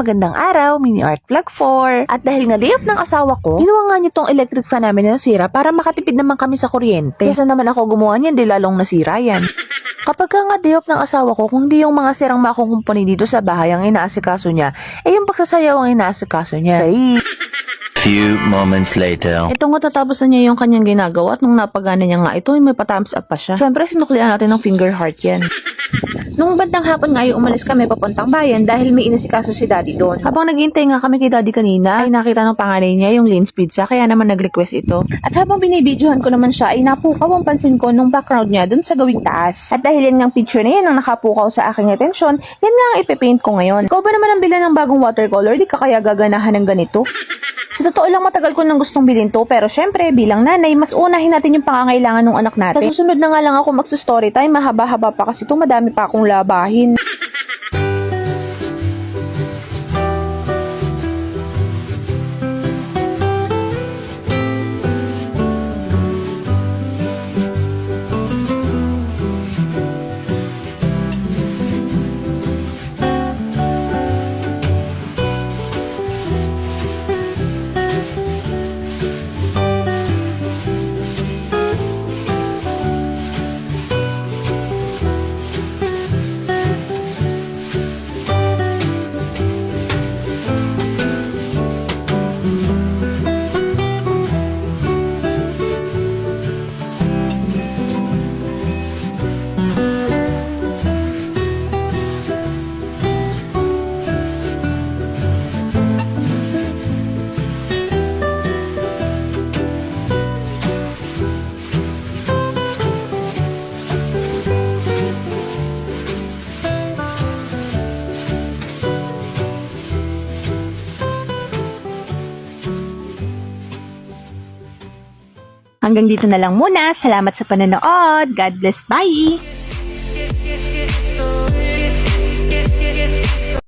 magandang araw, mini art vlog 4. At dahil nga day off ng asawa ko, ginawa nga niya tong electric fan namin na nasira para makatipid naman kami sa kuryente. Kesa naman ako gumawa niyan, di lalong nasira yan. Kapag nga day off ng asawa ko, kung di yung mga sirang makukumpani dito sa bahay ang inaasikaso niya, yung pagsasayaw ang inaasikaso niya. Few moments later. Ito nga tatapos na niya yung kanyang ginagawa at nung napagana niya nga ito, may pa-thumbs up pa siya. Siyempre, sinuklian natin ng finger heart yan. Nung bandang hapon nga umalis kami papuntang bayan dahil may inasikaso si daddy doon. Habang naghihintay nga kami kay daddy kanina, ay nakita ng panganay niya yung Lynn's Pizza kaya naman nag-request ito. At habang binibidyohan ko naman siya ay napukaw ang pansin ko nung background niya dun sa gawing taas. At dahil yan ngang picture na yan ang nakapukaw sa aking atensyon, yan nga ang ipipaint ko ngayon. Ikaw ba naman ang bilan ng bagong watercolor? Di ka kaya gaganahan ng ganito? Sa totoo lang matagal ko nang gustong bilhin to pero syempre bilang nanay mas unahin natin yung pangangailangan ng anak natin. Sa susunod na nga lang ako magsa-story time, mahaba-haba pa kasi itong madami pa akong labahin. Hanggang dito na lang muna. Salamat sa panonood. God bless. Bye!